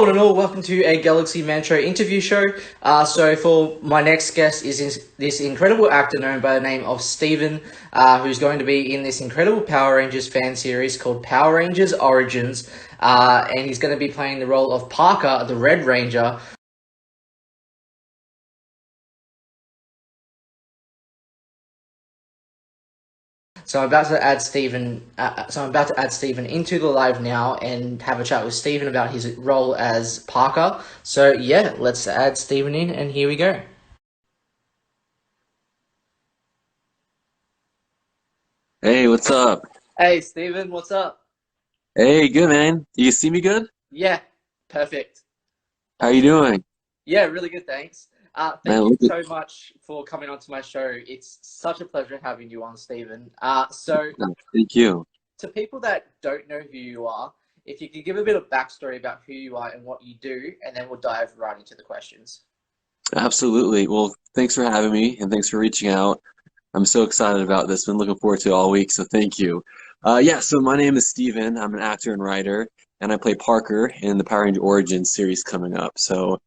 Hello and all, welcome to a Galaxy Man Show interview show. So for my next guest is this incredible actor known by the name of Steven, who's going to be in this incredible Power Rangers fan series called Power Rangers Origins, and he's going to be playing the role of Parker, the Red Ranger. So I'm about to add Stephen into the live now and have a chat with Stephen about his role as Parker. So yeah, let's add Stephen in, and here we go. Hey, what's up? Hey Stephen, what's up? Hey, good man. You see me good? Yeah, perfect. How you Awesome. doing? Yeah, really good, thanks. Man, Thank you look at so much for coming onto my show. It's such a pleasure having you on, Stephen. So thank you. to people that don't know who you are, if you could give a bit of backstory about who you are and what you do, and then we'll dive right into the questions. Absolutely. Well, thanks for having me and thanks for reaching out. I'm so excited about this. Been looking forward to it all week, so thank you. Yeah, so my name is Steven. I'm an actor and writer, and I play Parker in the Power Ranger Origins series coming up. So,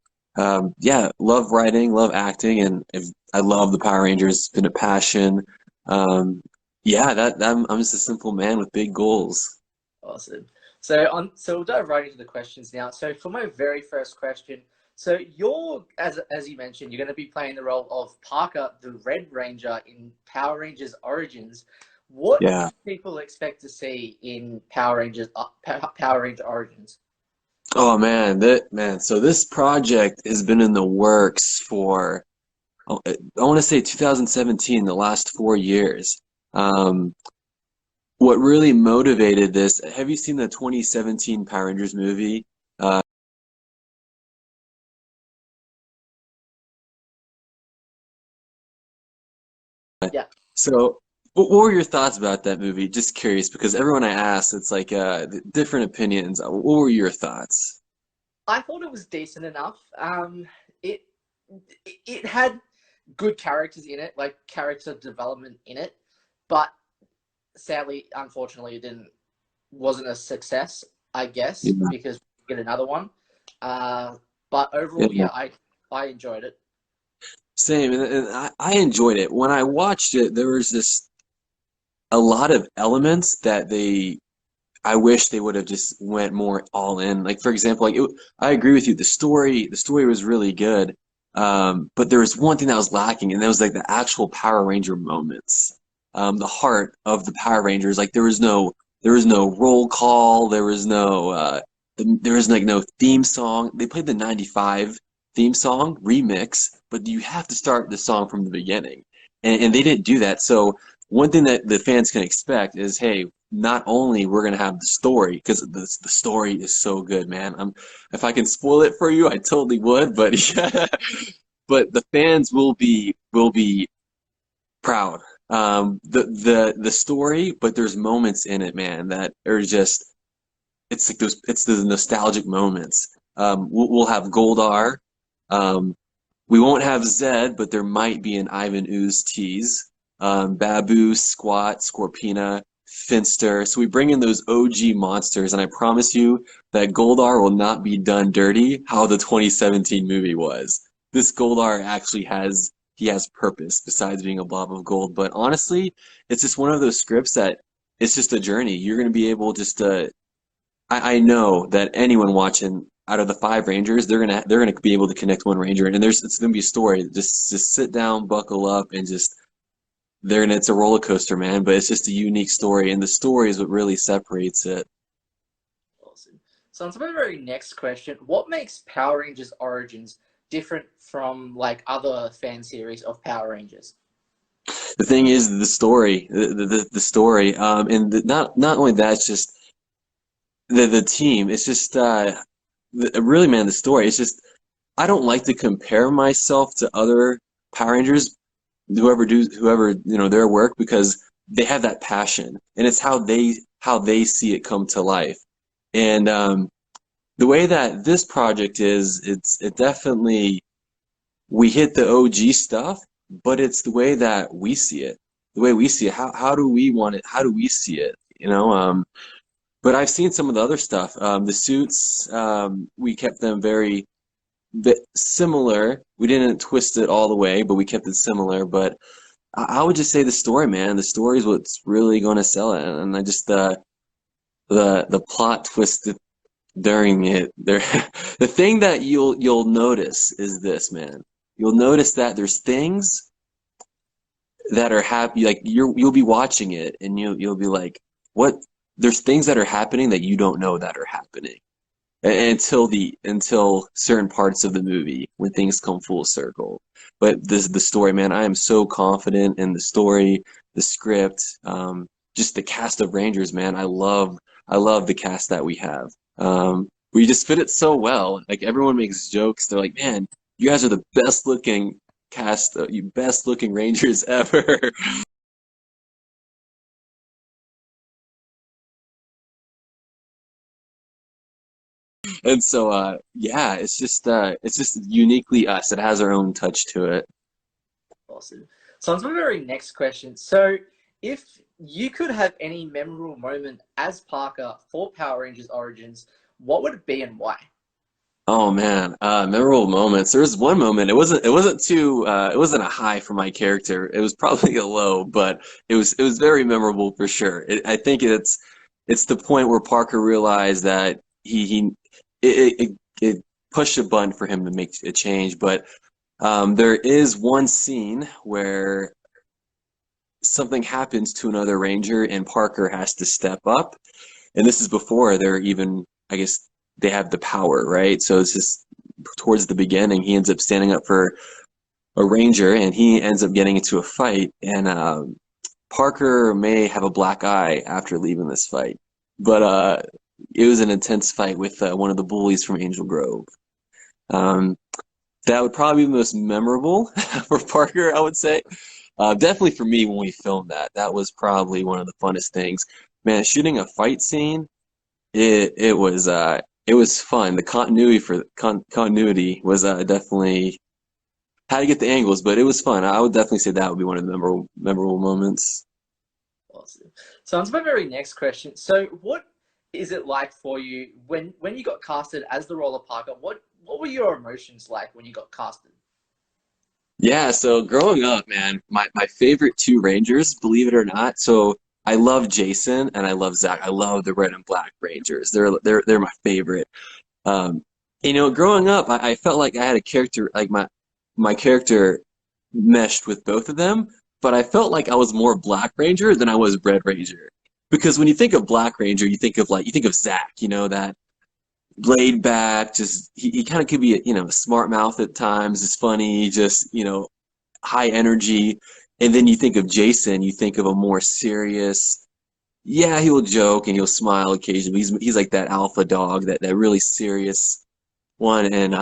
yeah, love writing, love acting, and I love the Power Rangers. It's been a passion. Um, yeah, I'm just a simple man with big goals. Awesome. So we'll dive right into the questions now. So for my very first question, so you're as you mentioned, you're going to be playing the role of Parker, the Red Ranger in Power Rangers Origins. What Yeah. can people expect to see in Power Rangers Power Ranger Origins? Oh man, that man. So this project has been in the works for I want to say 2017, the last 4 years. Um, what really motivated this? Have you seen the 2017 Power Rangers movie? Uh, Yeah. so what were your thoughts about that movie? Just curious because everyone I asked, it's like different opinions. What were your thoughts? I thought it was decent enough. It it had good characters in it, like character development in it, but sadly, unfortunately, it didn't wasn't a success. I guess Yeah, because we get another one. Uh, but overall, yeah. yeah, I enjoyed it. Same, and I enjoyed it. When I watched it, there was this a lot of elements that I wish they would have just went more all in. Like for example, I agree with you. The story was really good. But there was one thing that was lacking, and that was like the actual Power Ranger moments. The heart of the Power Rangers. Like there was no roll call. There was like no theme song. They played the '95 theme song remix, but you have to start the song from the beginning, and they didn't do that. So one thing that the fans can expect is, hey, not only we're gonna have the story because the story is so good, man. If I can spoil it for you, I totally would, but yeah, but the fans will be proud. The story, but there's moments in it, man, that are just it's the nostalgic moments. We'll have Goldar. Um, we won't have Zed, but there might be an Ivan Ooze tease. Babu, Squat, Scorpina, Finster. So we bring in those OG monsters, and I promise you that Goldar will not be done dirty how the 2017 movie was. This Goldar actually has purpose besides being a blob of gold. But honestly, it's just one of those scripts that it's just a journey. You're gonna be able just to I know that anyone watching out of the five Rangers, they're gonna be able to connect one Ranger, and it's gonna be a story. Just sit down, buckle up, and just it's a roller coaster, man. But it's just a unique story, and the story is what really separates it. Awesome. So on to my very next question: what makes Power Rangers Origins different from like other fan series of Power Rangers? The thing is the story, the story, and not only that, it's just the team. It's just really, man, the story. It's just I don't like to compare myself to other Power Rangers whoever their work because they have that passion and it's how they see it come to life. And the way that this project is, it definitely we hit the OG stuff, but it's the way that we see it, the way we see it. How do we want it? How do we see it? but I've seen some of the other stuff. The suits, we kept them very bit similar. We didn't twist it all the way, but we kept it similar. But I would just say the story, man. The story is what's really going to sell it, and I just the plot twist during it. There, the thing that you'll notice is this, man. You'll notice that there's things that are happy, like you'll be watching it, and you'll be like, what? There's things that are happening that you don't know that are happening until certain parts of the movie when things come full circle. But the story, man, I am so confident in the story, the script, just the cast of Rangers, man. I love the cast that we have. We just fit it so well. Like everyone makes jokes. They're like, man, you guys are the best looking cast, you best looking Rangers ever. And so yeah, it's just uniquely us. It has our own touch to it. Awesome. So on to my very next question. So if you could have any memorable moment as Parker for Power Rangers Origins, what would it be and why? Oh man, memorable moments. There was one moment. It wasn't a high for my character. It was probably a low, but it was very memorable for sure. I think it's the point where Parker realized that he it pushed a button for him to make a change. But there is one scene where something happens to another Ranger and Parker has to step up. And this is before they're even, I guess, they have the power, right? So it's just towards the beginning, he ends up standing up for a Ranger and he ends up getting into a fight. And Parker may have a black eye after leaving this fight. But it was an intense fight with one of the bullies from Angel Grove. Um, that would probably be the most memorable for Parker, I would say. Definitely for me when we filmed that. That was probably one of the funnest things. Man, shooting a fight scene, it was fun. The continuity was definitely had to get the angles, but it was fun. I would definitely say that would be one of the memorable moments. Awesome. So on to my very next question. So what is it like for you when you got casted as the role of Parker? What were your emotions like when you got casted? Yeah, so growing up, man, my favorite two Rangers, believe it or not, so I love Jason and I love Zach. I love the red and black Rangers. They're my favorite. Um, growing up, I felt like I had a character, like my character meshed with both of them, but I felt like I was more Black Ranger than I was Red Ranger. Because when you think of Black Ranger, you think of Zach, that laid back, just he kind of could be a smart mouth at times, is funny, just high energy. And then you think of Jason, you think of a more serious, yeah, he will joke and he'll smile occasionally. He's like that alpha dog, that really serious one. And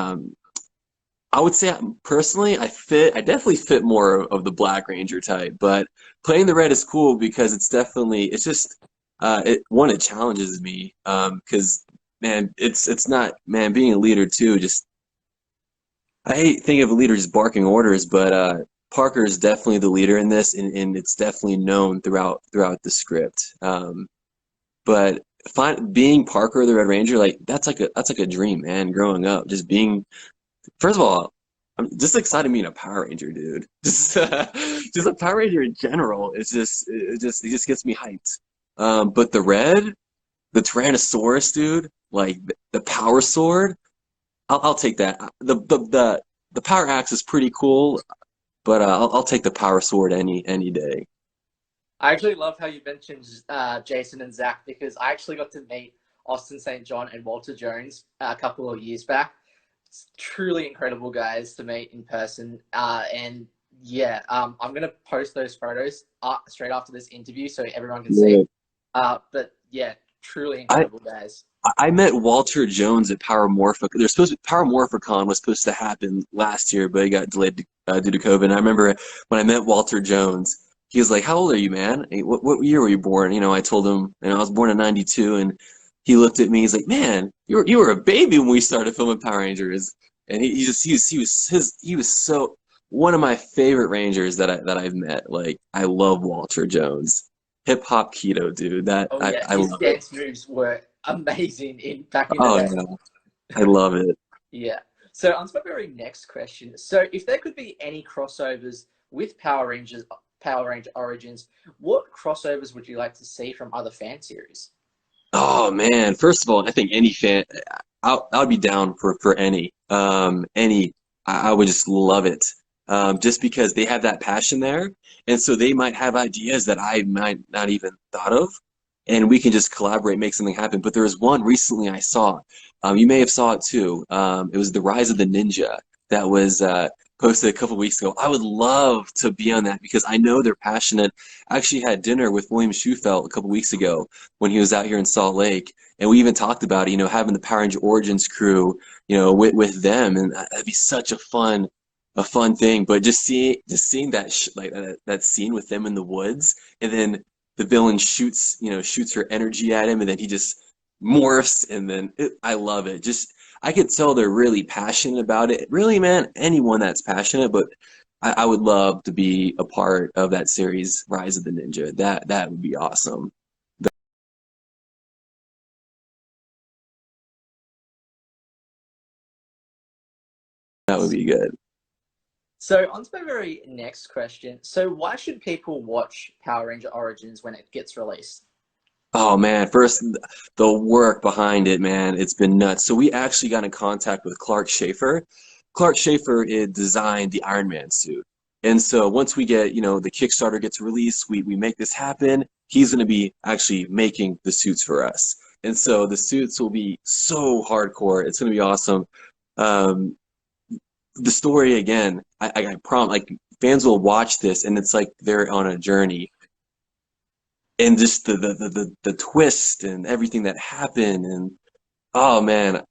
I would say personally, I definitely fit more of the Black Ranger type, but playing the red is cool because it's just it challenges me because man, it's not, man, being a leader too. Just I hate thinking of a leader just barking orders, but Parker is definitely the leader in this, and it's definitely known throughout the script. But being Parker the Red Ranger, like that's like a dream, man. Growing up, just being, first of all, I'm just excited being a Power Ranger, dude. Just a Power Ranger in general. It just gets me hyped. But the Tyrannosaurus, dude, like the Power Sword, I'll take that. The Power Axe is pretty cool, but I'll take the Power Sword any day. I actually love how you mentioned Jason and Zach because I actually got to meet Austin St. John and Walter Jones a couple of years back. It's truly incredible guys to meet in person. And yeah, I'm going to post those photos straight after this interview so everyone can see. Yeah. But yeah, truly I incredible guys. I met Walter Jones at Power Morphic. Power Morphicon was supposed to happen last year, but it got delayed due to COVID. And I remember when I met Walter Jones, he was like, "How old are you, man? Hey, what year were you born?" I told him, and I was born in '92, and he looked at me. He's like, "Man, you were a baby when we started filming Power Rangers." And he was so one of my favorite Rangers that I've met. Like, I love Walter Jones. hip hop keto, dude. That Oh yeah, I his love it. dance moves were amazing in back in the Oh day. yeah, I love it. Yeah. So on to my very next question. So if there could be any crossovers with Power Ranger Origins, what crossovers would you like to see from other fan series? Oh man, first of all, I think any fan, I'll be down for any, any. I would just love it, just because they have that passion there, and so they might have ideas that I might not even thought of, and we can just collaborate, make something happen. But there was one recently I saw, you may have saw it too. It was the Rise of the Ninja that was posted a couple weeks ago. I would love to be on that because I know they're passionate. I actually had dinner with William Schufelt a couple weeks ago when he was out here in Salt Lake, and we even talked about, having the Power Ranger Origins crew, with them, and that'd be such a fun thing. But just seeing that like that scene with them in the woods, and then the villain shoots her energy at him, and then he just morphs, and then I love it. Just I could tell they're really passionate about it. Really, man, anyone that's passionate, but I would love to be a part of that series, Rise of the Ninja. That would be awesome. That would be good. So on to my very next question. So why should people watch Power Ranger Origins when it gets released? Oh man, first the work behind it, man, it's been nuts. So we actually got in contact with Clark Schaefer. Clark Schaefer designed the Iron Man suit. And so once we get, the Kickstarter gets released, we make this happen. He's going to be actually making the suits for us. And so the suits will be so hardcore. It's going to be awesome. Um, the story again, I prom like fans will watch this and it's like they're on a journey, and just the twist and everything that happened, and oh man,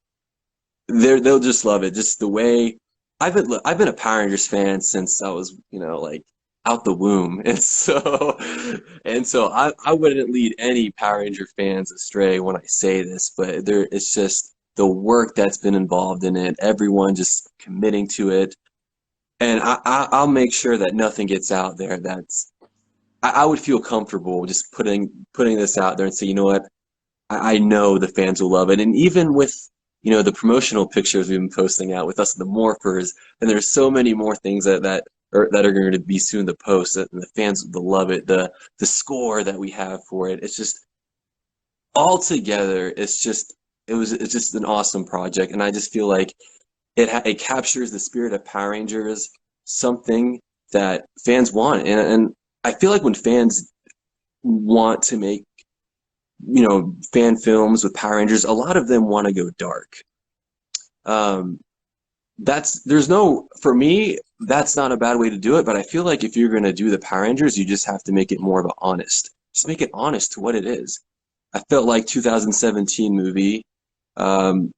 they'll just love it. Just the way I've been a Power Rangers fan since I was, like out the womb, and so I wouldn't lead any Power Ranger fans astray when I say this, but it's just the work that's been involved in it, everyone just committing to it, and I'll make sure that nothing gets out there that's I would feel comfortable just putting this out there and say, you know what, I know the fans will love it. And even with, the promotional pictures we've been posting out with us, the morphers, and there's so many more things that are going to be soon to post, and the fans will love it. The score that we have for it, it's just all together. It's just an awesome project, and I just feel like it captures the spirit of Power Rangers, something that fans want, and I feel like when fans want to make fan films with Power Rangers, a lot of them want to go dark. Um, there's no for me that's not a bad way to do it, but I feel like if you're going to do the Power Rangers, you just have to make it more of an honest. Just make it honest to what it is. I felt like 2017 movie, um,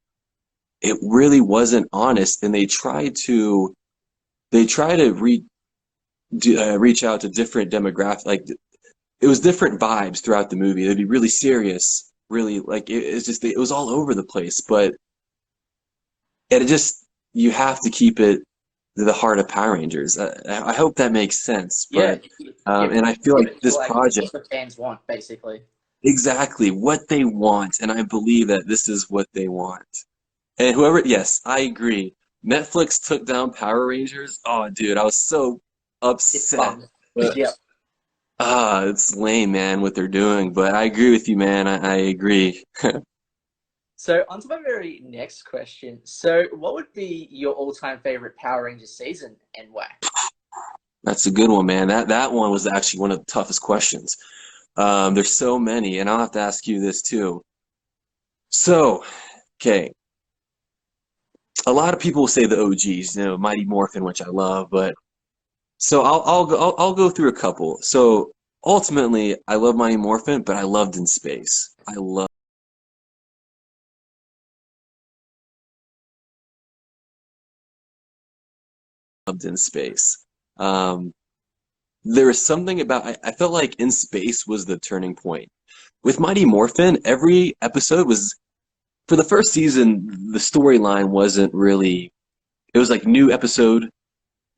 it really wasn't honest, and they try to reach out to different demographic, like it was different vibes throughout the movie. They'd be really serious, really like it was all over the place, but it just you have to keep it to the heart of Power Rangers. I hope that makes sense, Yeah, but and I feel like this like project what the fans want, basically. exactly what they want, and I believe that this is what they want. And whoever, yes, I agree. Netflix took down Power Rangers. Oh, dude, I was so It's upset. fun. But Yeah. it's lame, man, what they're doing. But I agree with you, man. I agree. So on to my very next question. So what would be your all-time favorite Power Rangers season and why? That's a good one, man. That one was actually one of the toughest questions. There's so many, and I'll have to ask you this too. So, okay, a lot of people say the OGs, Mighty Morphin, which I love, but so I'll go through a couple. So ultimately, I love Mighty Morphin, but I loved In Space. I loved In Space. Um, there was something about I felt like In Space was the turning point. With Mighty Morphin, every episode was for the first season, the storyline wasn't really it was like new episode,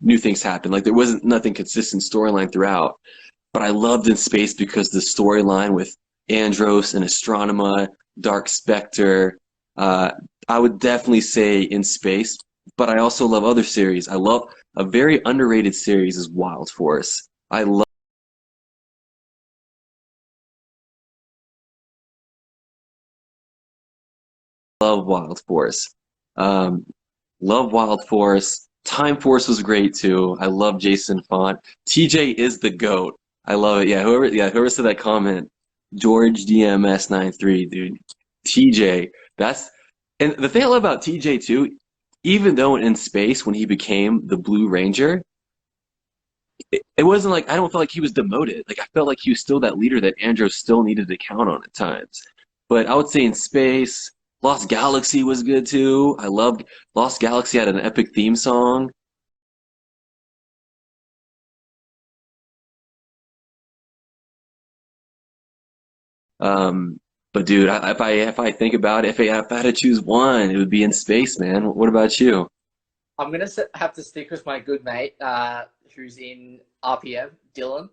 new things happen. Like there wasn't nothing consistent storyline throughout. but I loved In Space because the storyline with Andros and Astronema, Dark Spectre. Uh, I would definitely say In Space, but I also love other series. I love a very underrated series is Wild Force. I love Wild Force. Um, love Wild Force. Time Force was great too. I love Jason Font. TJ is the GOAT. I love it. Whoever said that comment, George DMS93, dude. TJ. That's and the thing I love about TJ too, even though in space when he became the Blue Ranger, it wasn't like I don't feel like he was demoted. Like I felt like he was still that leader that Andros still needed to count on at times. But I would say in space, Lost Galaxy was good too. I loved Lost Galaxy had an epic theme song. But dude, if I think about it, if I had to choose one, it would be in space, man. What about you? I'm gonna have to stick with my good mate, who's in RPM, Dylan.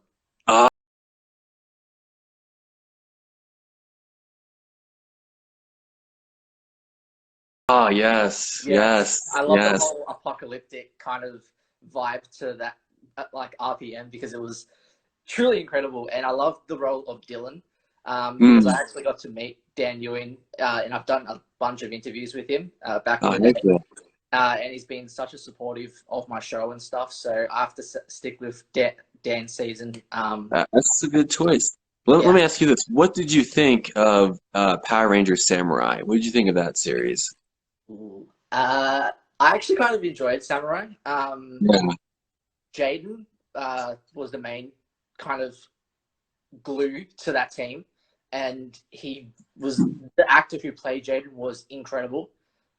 Ah, yes, Yes, yes, I love the yes. whole apocalyptic kind of vibe to that, like RPM, because it was truly incredible, and I love the role of Dylan, because I Mm. actually got to meet Dan Ewing, and I've done a bunch of interviews with him back in Oh, the day, heck yeah. and he's been such a supportive of my show and stuff. So I have to stick with Dan's season. That's a good choice. Let Yeah. me ask you this. What did you think of Power Rangers Samurai? What did you think of that series? Ooh. I actually kind of enjoyed Samurai. Yeah. Jaden was the main kind of glue to that team, and he was the actor who played Jaden was incredible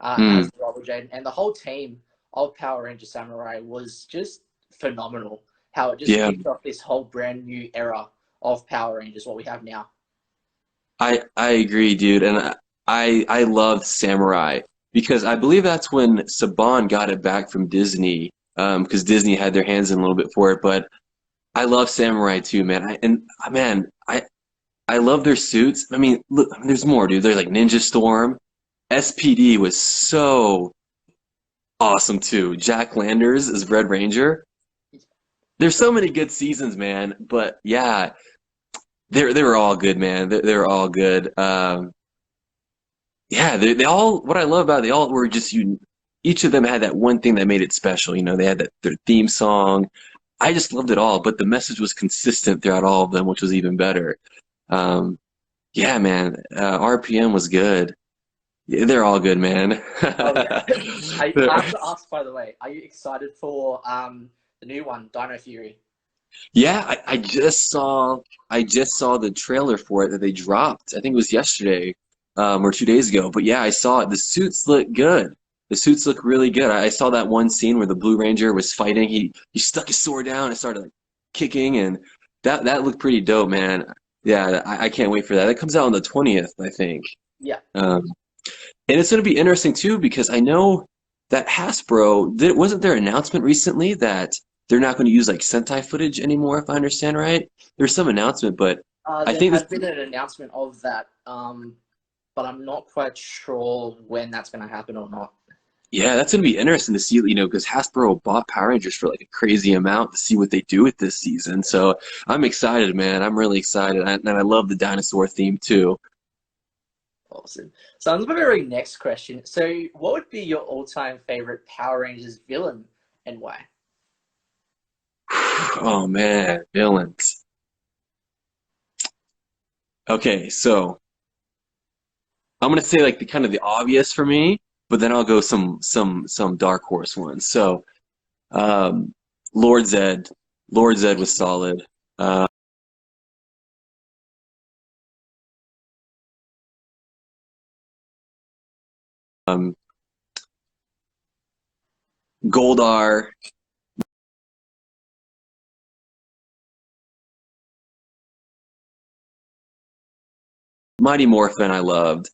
Mm. as the role of Jaden, and the whole team of Power Ranger Samurai was just phenomenal. How it just Yeah. kicked off this whole brand new era of Power Rangers, what we have now. I agree, dude, and I love Samurai because I believe that's when Saban got it back from Disney, because Disney had their hands in a little bit for it. But I love Samurai too, man. Man, I love their suits. I mean, look, I mean, there's more, dude. There's like Ninja Storm. SPD was so awesome too. Jack Landers as Red Ranger. There's so many good seasons, man. But yeah, they were all good, man. They were all good. Yeah, they all. What I love about it, they all were just you. Each of them had that one thing that made it special. You know, they had their theme song. I just loved it all, but the message was consistent throughout all of them, which was even better. Um, yeah, man, RPM was good. Yeah, they're all good, man. Oh yeah. I have to ask, by the way, are you excited for the new one, Dino Fury? Yeah, I just saw the trailer for it that they dropped. I think it was yesterday, or 2 days ago. But yeah, I saw it. The suits look good. The suits look really good. I saw that one scene where the Blue Ranger was fighting. He stuck his sword down and started like kicking, and that looked pretty dope, man. Yeah, I can't wait for that. That comes out on the 20th, I think. Yeah. Um, and it's going to be interesting too because I know that Hasbro wasn't there an announcement recently that they're not going to use like Sentai footage anymore, if I understand right. There's some announcement, but I There think has this, been an announcement of that, but I'm not quite sure when that's going to happen or not. yeah, that's going to be interesting to see, because Hasbro bought Power Rangers for like a crazy amount to see what they do with this season. So I'm excited, man. I'm really excited, and I love the dinosaur theme too. Awesome. So on to my very next question. So, what would be your all-time favorite Power Rangers villain and why? Oh man, villains. Okay, so I'm gonna say like the kind of the obvious for me, but then I'll go some dark horse ones. So um, Lord Zed, Lord Zed was solid. Um, Goldar, Mighty Morphin, I loved.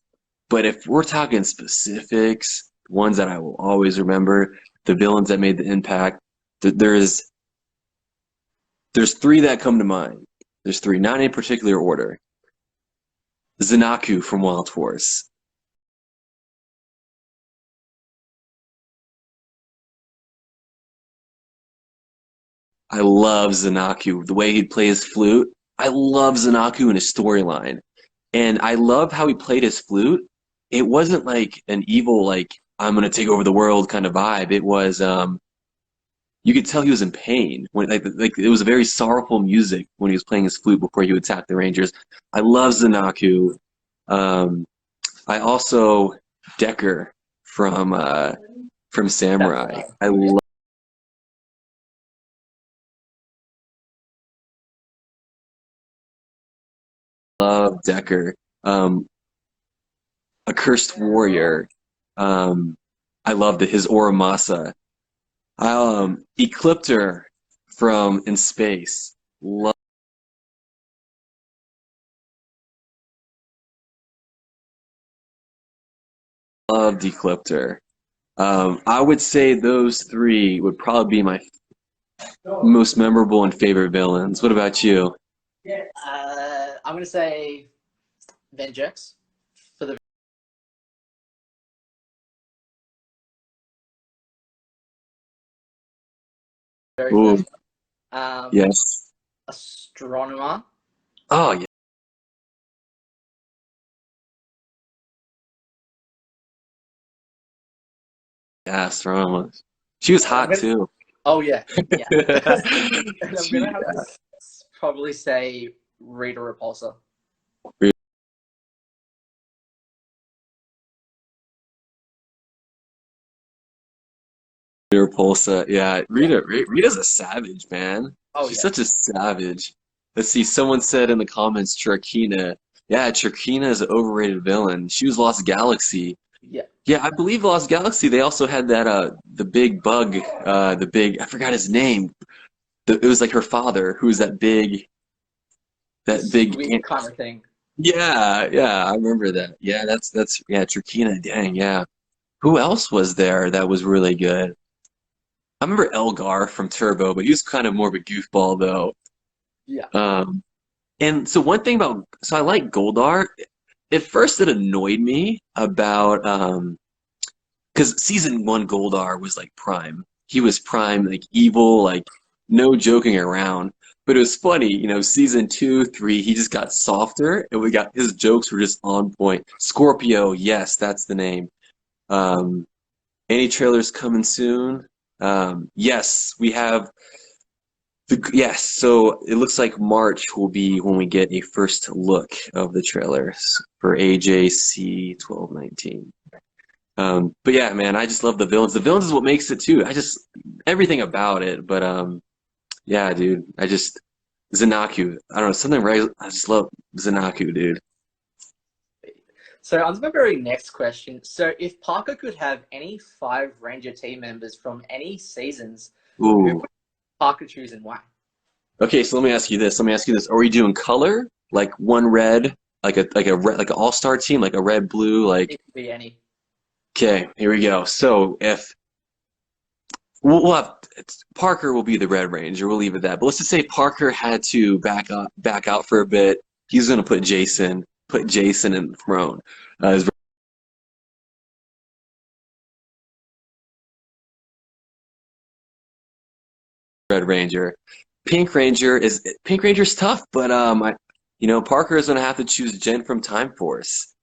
But if we're talking specifics, ones that I will always remember, the villains that made the impact, there's three that come to mind. There's three, not in particular order. Zanaku from Wild Force. I love Zanaku. The way he'd play his flute. I love Zanaku in his storyline. And I love how he played his flute. It wasn't like an evil, like, I'm gonna take over the world kind of vibe. It was you could tell he was in pain when like it was a very sorrowful music when he was playing his flute before he would attack the Rangers. I love Zanaku. Um, I also Decker from Samurai. I love Decker. A Cursed Warrior. Um, I loved it. His Oramasa. Ecliptor from In Space. Loved Ecliptor. I would say those three would probably be my most memorable and favorite villains. What about you? I'm gonna say Vengex for the very Ooh, first. Um, yes. Astronomer. Oh, yeah. Yeah, Strong. She was And I'm hot gonna. too. Oh yeah, yeah. And I'm She, gonna have to probably say Rita Repulsa. Repulsa. Yeah, Yeah. Rita's a savage, man. Oh She's yeah. such a savage. Let's see, someone said in the comments, Charkina. Yeah, Charkina is an overrated villain. She was Lost Galaxy. Yeah. Yeah, I believe Lost Galaxy, they also had that the big bug, the big I forgot his name. It was like her father, who was The that big squid kind of thing. yeah, yeah, I remember that. Yeah, that's yeah, Trakina, dang, yeah. Who else was there that was really good? I remember Elgar from Turbo, but he was kind of more of a goofball though. Yeah. Um, and so one thing about so I like Goldar. At first it annoyed me about because season one Goldar was like prime. He was prime, like evil, like no joking around. But it was funny, season two, three, he just got softer and we got his jokes were just on point. Scorpio, yes, that's the name. Um, any trailers coming soon? Yes, we have yes, so it looks like March will be when we get a first look of the trailers for AJC 1219. But yeah, man, I just love the villains. The villains is what makes it too. I just everything about it. But yeah, dude, I just Zanaku. I don't know something right. I just love Zanaku, dude. So on to my very next question. So if Parker could have any five Ranger team members from any seasons, who Ooh. would Parker choose and why? Okay, so let me ask you this. Let me ask you this. Are we doing color? Like one red, like an all-star team, like a red, blue, like It could be any. okay, here we go. So if we'll have Parker will be the Red Ranger. We'll leave it at that. But let's just say Parker had to back out for a bit. He's gonna put Jason in the throne as Red Ranger. Pink Ranger's tough, but Parker is gonna have to choose Jen from Time Force.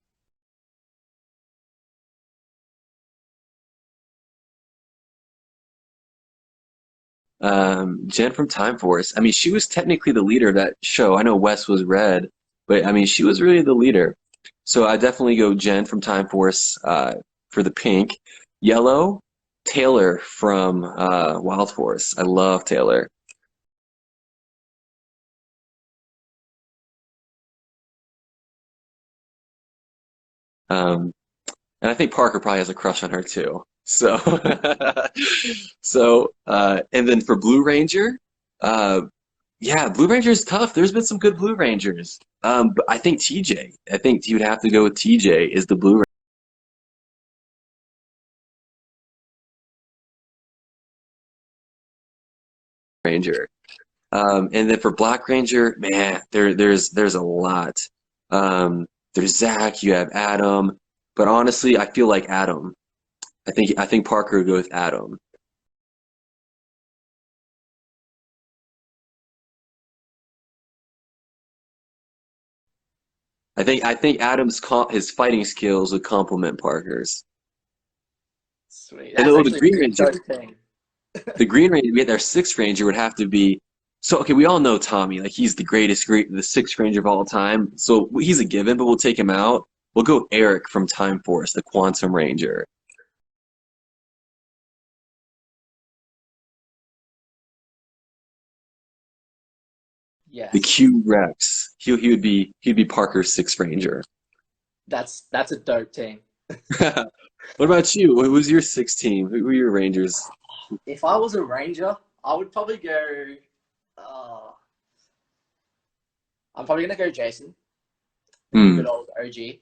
Jen from Time Force. I mean, she was technically the leader of that show. I know Wes was red, but I mean, she was really the leader. So I definitely go Jen from Time Force for the pink. Yellow, Taylor from Wild Force. I love Taylor. Um, and I think Parker probably has a crush on her too. So, and then for Blue Ranger, uh, yeah, Blue Ranger is tough. There's been some good Blue Rangers. But I think TJ. I think you would have to go with TJ is the Blue Ranger. And then for Black Ranger, man, there's a lot. There's Zach, you have Adam, but honestly, I feel like Adam. I think Parker would go with Adam. I think his fighting skills would complement Parker's. Sweet. And That's the actually a Green good Ranger, dope thing. the Green Ranger, we had our Sixth Ranger would have to be. So okay, we all know Tommy, like he's the Sixth Ranger of all time. So he's a given, but we'll take him out. We'll go Eric from Time Force, the Quantum Ranger, the Yes. Q Rex. He'd be Parker's Sixth Ranger. That's a dope team. What about you? What was your sixth team? Who were your Rangers? If I was a Ranger, I would probably go. Uh, I'm probably gonna go Jason, the Hmm. good old OG.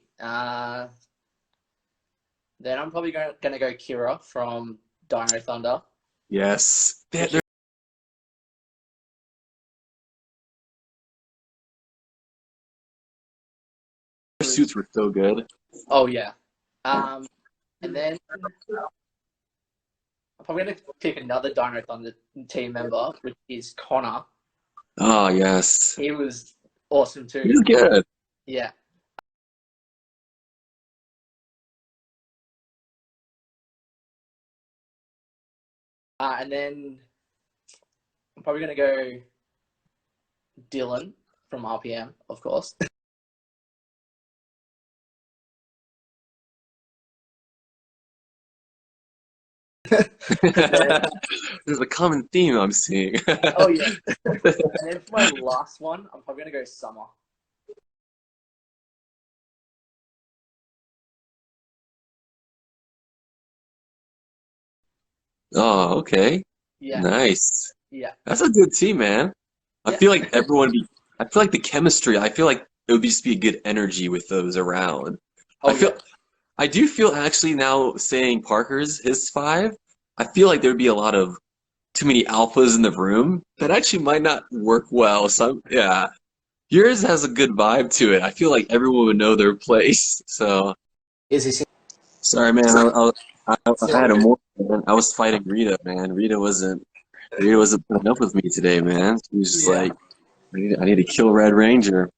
Then I'm probably gonna go Kira from Dino Thunder. Yes. Their suits were so good. Oh yeah. Um, and then I'm probably gonna pick another Dino Thunder team member, which is Connor. Oh, yes. He was awesome too. He's good. Yeah. And then I'm probably gonna go Dylan from RPM, of course. And then, There's a common theme I'm seeing. oh yeah. And then for my last one, I'm probably gonna go Summer. Oh, okay. Yeah. Nice. Yeah. That's a good team, man. I Yeah. feel like I feel like the chemistry, I feel like it would just be a good energy with those around. I Oh feel, yeah. I do feel actually now saying Parker's his five, I feel like there'd be a lot of too many alphas in the room that actually might not work well. So, yeah. Yours has a good vibe to it. I feel like everyone would know their place. So, Is he? sorry, man. I had a It's more. Man. I was fighting Rita, man. Rita wasn't putting up with me today, man. She was just Yeah. like, I need to kill Red Ranger.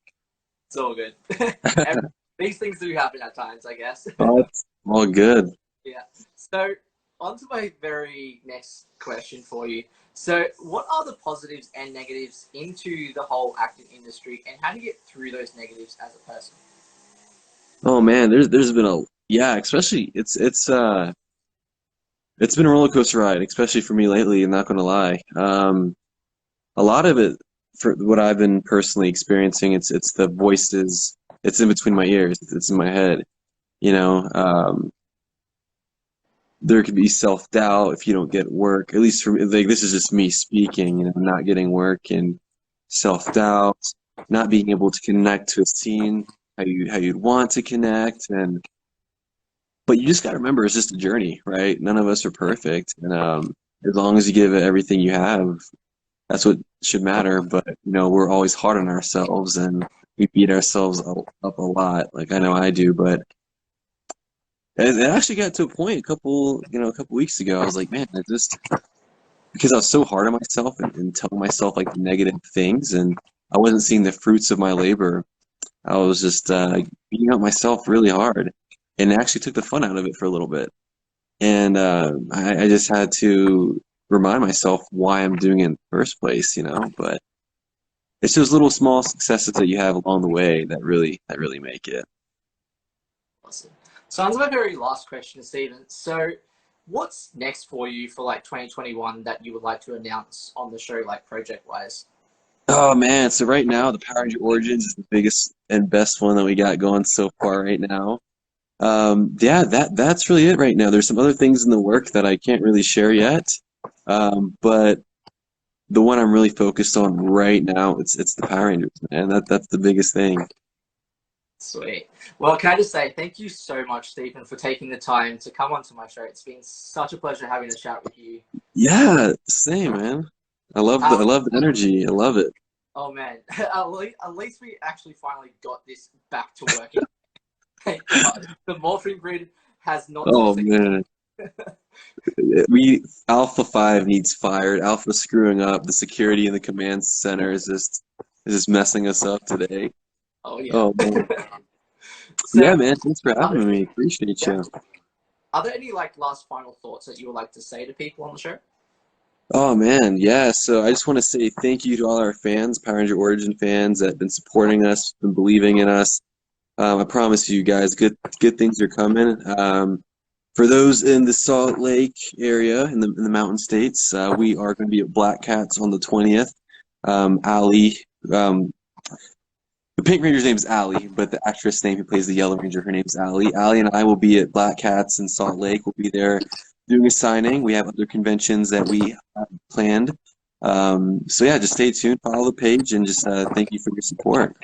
It's all good. These things do happen at times, I guess. Oh, it's all good. Yeah. So, on to my very next question for you. So, what are the positives and negatives into the whole acting industry, and how do you get through those negatives as a person? Oh man, there's been a yeah, especially it's been a roller coaster ride, especially for me lately. I'm not gonna lie. A lot of it for what I've been personally experiencing, it's the voices. It's in between my ears. It's in my head. You know, there could be self-doubt if you don't get work. At least for me, like this is just me speaking. You know, not getting work and self-doubt, not being able to connect to a scene how you'd want to connect, and but you just got to remember it's just a journey, right? None of us are perfect, and as long as you give it everything you have, that's what should matter. But we're always hard on ourselves, and we beat ourselves up a lot. Like I know I do, but it actually got to a point a couple weeks ago. I was like, man, I just because I was so hard on myself and telling myself like negative things, and I wasn't seeing the fruits of my labor. I was just beating up myself really hard, and it actually took the fun out of it for a little bit. And I just had to remind myself why I'm doing it in the first place. But it's those little small successes that you have along the way that really make it. Awesome. So, on to my very last question, Stephen. So, what's next for you for like 2021 that you would like to announce on the show, like project wise? Oh man, so right now the Power Ranger Origins is the biggest and best one that we got going so far right now. Yeah, that's really it right now. There's some other things in the work that I can't really share yet. But the one I'm really focused on right now, it's the Power Rangers, man. That's the biggest thing. Sweet. Well, can I just say thank you so much, Stephen, for taking the time to come onto my show. It's been such a pleasure having a chat with you. Yeah, same, man. I love Um, the energy. I love it. oh man, at least we actually finally got this back to working. Thank God. The morphing grid has not Oh succeeded. man. We Alpha 5 needs fired. Alpha screwing up. The security in the command center is just messing us up today. Oh yeah. Oh man. Yeah, Sam, man. Thanks for are there having me. any, Appreciate yeah, you. are there any like last final thoughts that you would like to say to people on the show? Oh man, yeah. So I just want to say thank you to all our fans, Power Ranger Origin fans that have been supporting us, been believing in us. I promise you guys, good things are coming. For those in the Salt Lake area, in the Mountain States, we are going to be at Black Cats on the 20th. Allie, the Pink Ranger's name is Allie, but the actress name who plays the Yellow Ranger, her name's Allie. Allie and I will be at Black Cats in Salt Lake. We'll be there doing a signing. We have other conventions that we have planned. So yeah, just stay tuned, follow the page, and just thank you for your support.